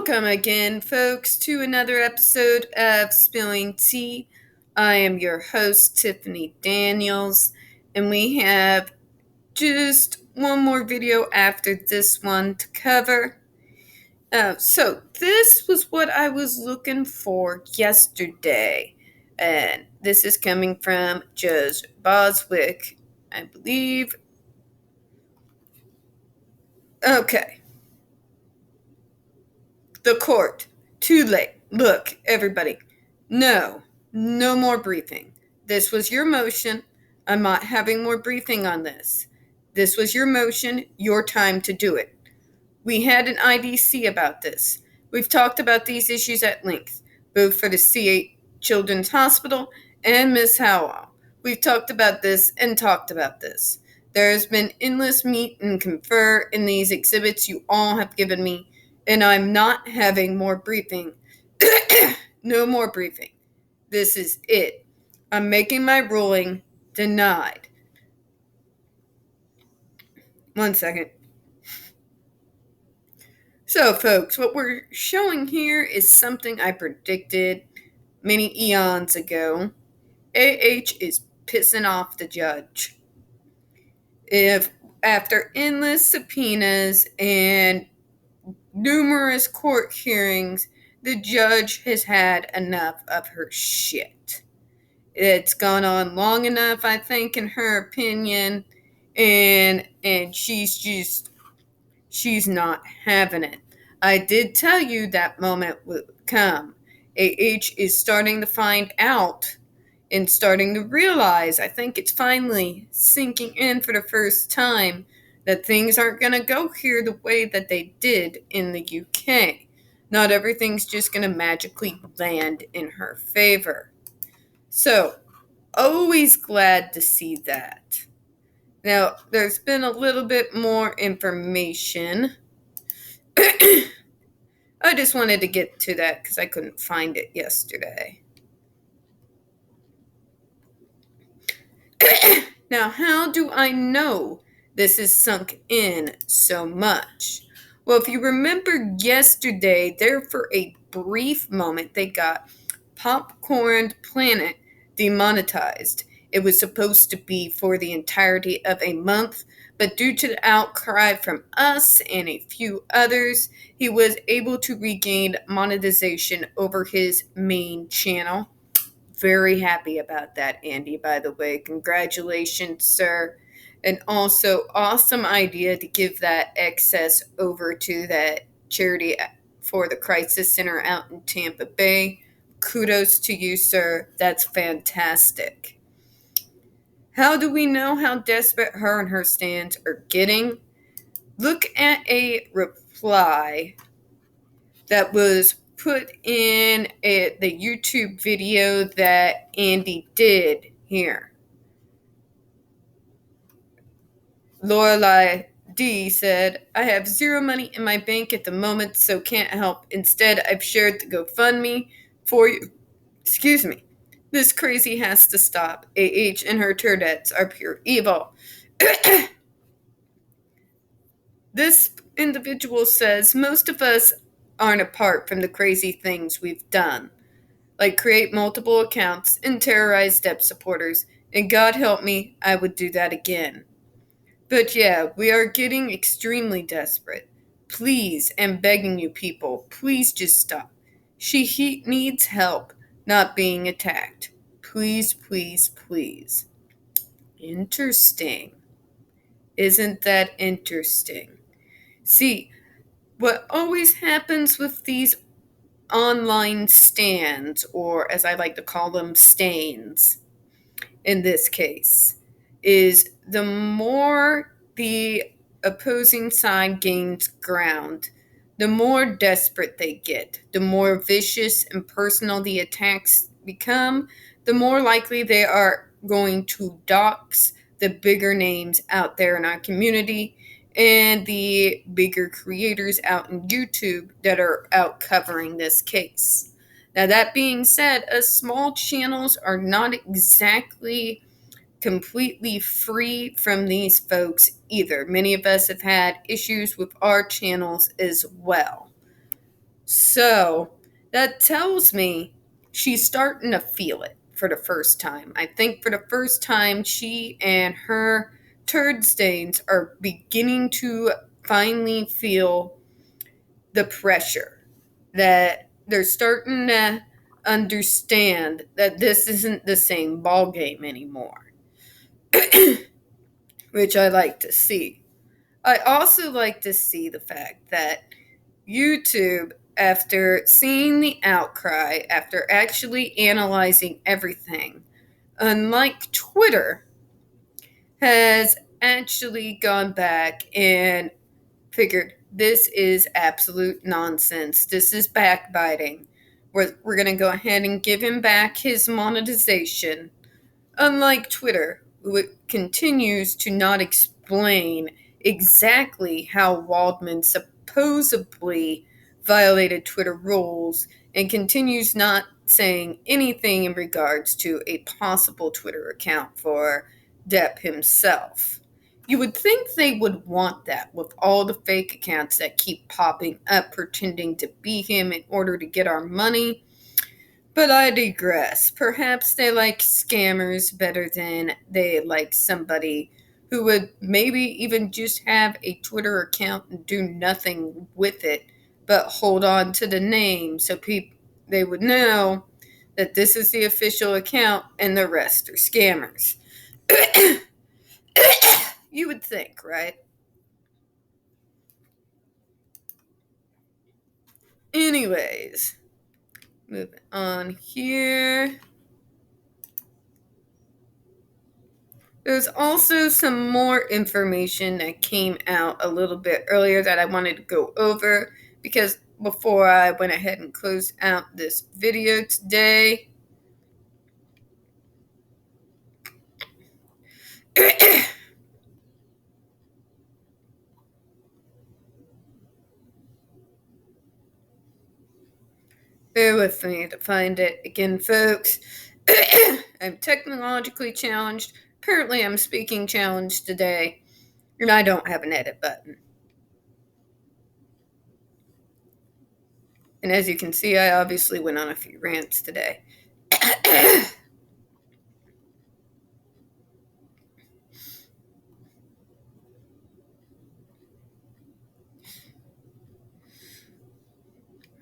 Welcome again, folks, to another episode of Spilling Tea. I am your host, Tiffany Daniels, and we have just one more video after this one to cover. So this was what I was looking for yesterday, and this is coming from Judge Boswick, I believe. Okay. The court. Too late. Look, everybody. No more briefing. This was your motion. I'm not having more briefing on this. This was your motion, your time to do it. We had an IDC about this. We've talked about these issues at length, both for the C8 Children's Hospital and Miss Howell. We've talked about this and talked about this. There has been endless meet and confer in these exhibits you all have given me, and I'm not having more briefing. No more briefing. This is it. I'm making my ruling denied. 1 second. So, folks, what we're showing here is something I predicted many eons ago. AH is pissing off the judge. If after endless subpoenas and numerous court hearings, the judge has had enough of her shit. It's gone on long enough, I think, in her opinion, and she's not having it. I did tell you that moment would come. AH is starting to find out and starting to realize, I think it's finally sinking in for the first time, that things aren't going to go here the way that they did in the UK. Not everything's just going to magically land in her favor. So, always glad to see that. Now, there's been a little bit more information. I just wanted to get to that because I couldn't find it yesterday. Now, how do I know this is sunk in so much? Well, if you remember yesterday, there for a brief moment, they got Popcorn Planet demonetized. It was supposed to be for the entirety of a month, but due to the outcry from us and a few others, he was able to regain monetization over his main channel. Very happy about that, Andy, by the way. Congratulations, sir. And also, awesome idea to give that excess over to that charity for the crisis center out in Tampa Bay. Kudos to you, sir. That's fantastic. How do we know how desperate her and her stands are getting? Look at a reply that was put in the YouTube video that Andy did here. Lorelai D said, I have zero money in my bank at the moment, so can't help. Instead, I've shared the GoFundMe for you. Excuse me. This crazy has to stop. AH and her turdettes are pure evil. This individual says, most of us aren't apart from the crazy things we've done, like create multiple accounts and terrorize debt supporters, and God help me, I would do that again. But yeah, we are getting extremely desperate. Please, I'm begging you people, please just stop. He needs help, not being attacked. Please, please, please. Interesting. Isn't that interesting? See, what always happens with these online stands, or as I like to call them, stains, in this case, is the more the opposing side gains ground, the more desperate they get, the more vicious and personal the attacks become, the more likely they are going to dox the bigger names out there in our community and the bigger creators out in YouTube that are out covering this case. Now, that being said, small channels are not exactly completely free from these folks either. Many of us have had issues with our channels as well. So that tells me she's starting to feel it for the first time. I think for the first time, she and her turd stains are beginning to finally feel the pressure, that they're starting to understand that this isn't the same ball game anymore, which I like to see. I also like to see the fact that YouTube, after seeing the outcry, after actually analyzing everything, unlike Twitter, has actually gone back and figured this is absolute nonsense. This is backbiting. We're going to go ahead and give him back his monetization. Unlike Twitter, who continues to not explain exactly how Waldman supposedly violated Twitter rules and continues not saying anything in regards to a possible Twitter account for Depp himself. You would think they would want that with all the fake accounts that keep popping up pretending to be him in order to get our money. But I digress. Perhaps they like scammers better than they like somebody who would maybe even just have a Twitter account and do nothing with it, but hold on to the name so people they would know that this is the official account and the rest are scammers. You would think, right? Anyways, moving on here. There's also some more information that came out a little bit earlier that I wanted to go over because before I went ahead and closed out this video today. Bear with me to find it again, folks. I'm technologically challenged. Apparently, I'm speaking challenged today, and I don't have an edit button. And as you can see, I obviously went on a few rants today.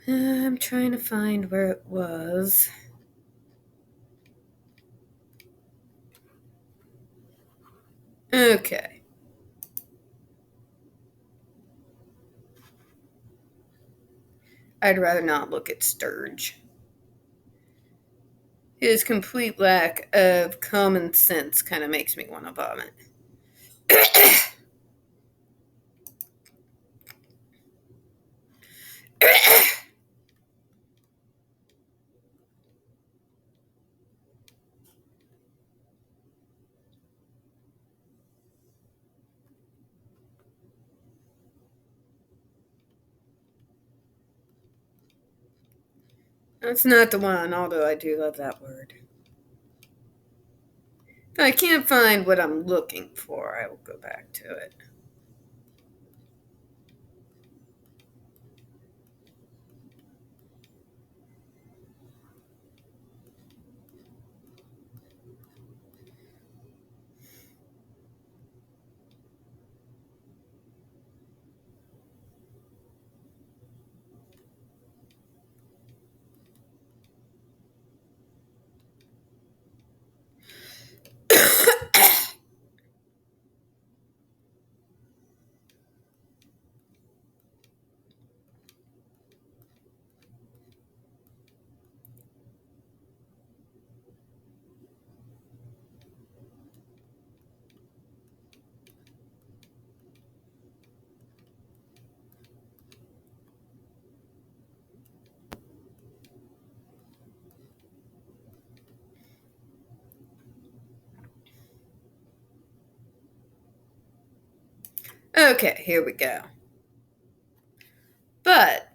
I'm trying to find where it was. Okay. I'd rather not look at Sturge. His complete lack of common sense kind of makes me want to vomit. That's not the one, although I do love that word. If I can't find what I'm looking for, I will go back to it. Okay, here we go. But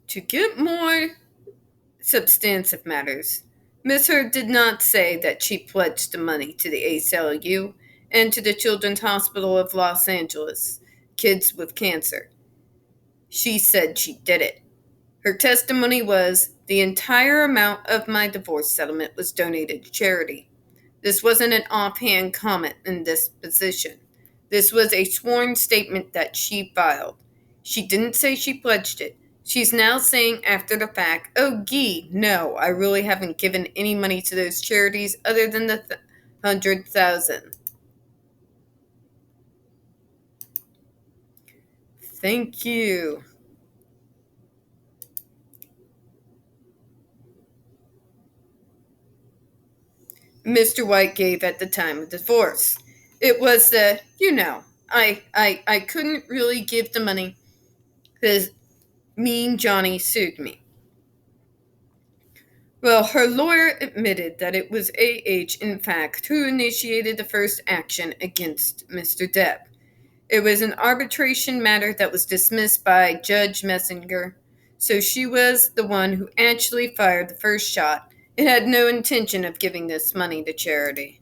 to get more substantive matters, Miss Heard did not say that she pledged the money to the ACLU and to the Children's Hospital of Los Angeles, kids with cancer. She said she did it. Her testimony was the entire amount of my divorce settlement was donated to charity. This wasn't an offhand comment in disposition. This was a sworn statement that she filed. She didn't say she pledged it. She's now saying after the fact, oh, gee, no, I really haven't given any money to those charities other than the 100,000. Thank you. Mr. White gave at the time of divorce. It was I couldn't really give the money because mean Johnny sued me. Well, her lawyer admitted that it was A.H., in fact, who initiated the first action against Mr. Depp. It was an arbitration matter that was dismissed by Judge Messenger, so she was the one who actually fired the first shot and had no intention of giving this money to charity.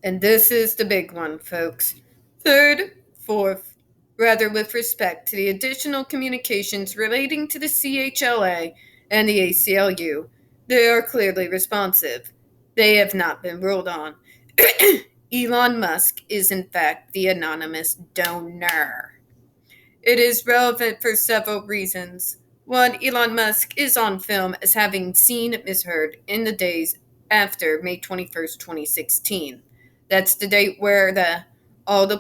And this is the big one, folks. Third, fourth, rather with respect to the additional communications relating to the CHLA and the ACLU, they are clearly responsive. They have not been ruled on. Elon Musk is in fact the anonymous donor. It is relevant for several reasons. One, Elon Musk is on film as having seen Ms. Heard in the days after May 21st, 2016. That's the date where all the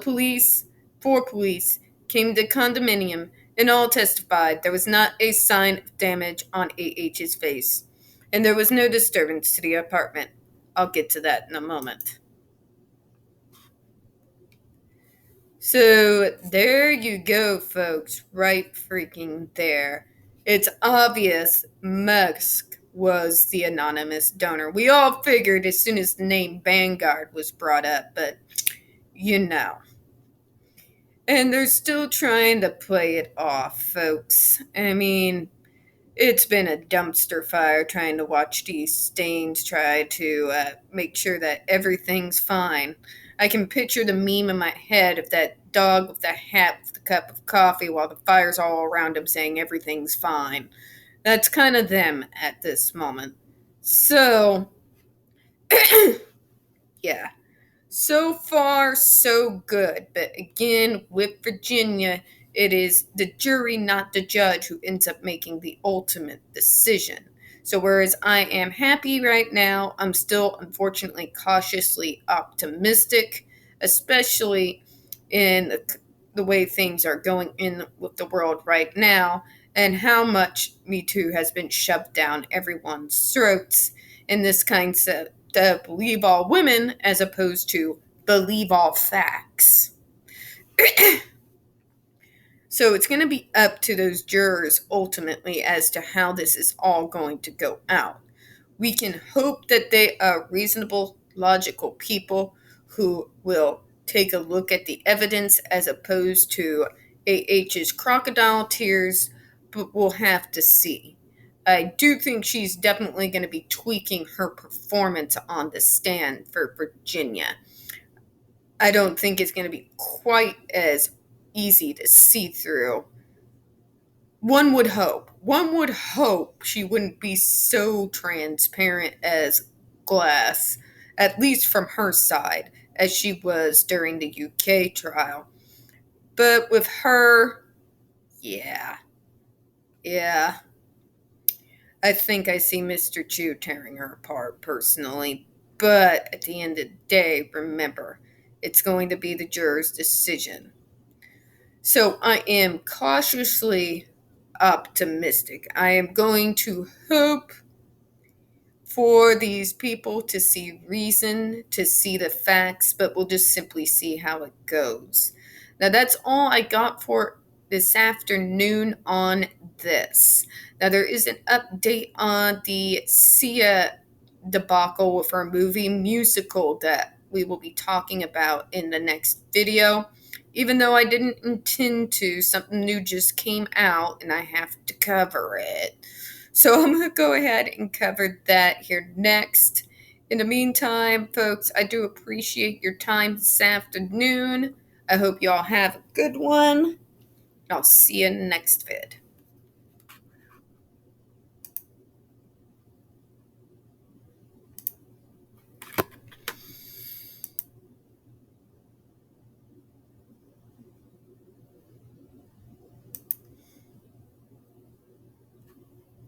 four police, came to condominium and all testified there was not a sign of damage on AH's face. And there was no disturbance to the apartment. I'll get to that in a moment. So there you go, folks, right freaking there. It's obvious Musk was the anonymous donor. We all figured as soon as the name Vanguard was brought up, but you know. And they're still trying to play it off, folks. I mean, it's been a dumpster fire trying to watch these stains try to make sure that everything's fine. I can picture the meme in my head of that dog with the hat with a cup of coffee while the fire's all around him saying everything's fine. That's kind of them at this moment. So, yeah. So far, so good. But again, with Virginia, it is the jury, not the judge, who ends up making the ultimate decision. So, whereas I am happy right now, I'm still unfortunately cautiously optimistic, especially in the way things are going in with the world right now and how much Me Too has been shoved down everyone's throats in this kind of to believe all women as opposed to believe all facts. So it's going to be up to those jurors ultimately as to how this is all going to go out. We can hope that they are reasonable, logical people who will take a look at the evidence as opposed to AH's crocodile tears, but we'll have to see. I do think she's definitely going to be tweaking her performance on the stand for Virginia. I don't think it's going to be quite as easy to see through. One would hope. One would hope she wouldn't be so transparent as glass, at least from her side, as she was during the UK trial. But with her, yeah. I think I see Mr. Chu tearing her apart personally. But at the end of the day, remember, it's going to be the juror's decision. So I am cautiously optimistic. I am going to hope for these people to see reason, to see the facts, but we'll just simply see how it goes. Now, that's all I got for this afternoon on this. Now, there is an update on the Sia debacle with her movie musical that we will be talking about in the next video. Even though I didn't intend to, something new just came out and I have to cover it. So I'm going to go ahead and cover that here next. In the meantime, folks, I do appreciate your time this afternoon. I hope y'all have a good one. I'll see you in the next vid.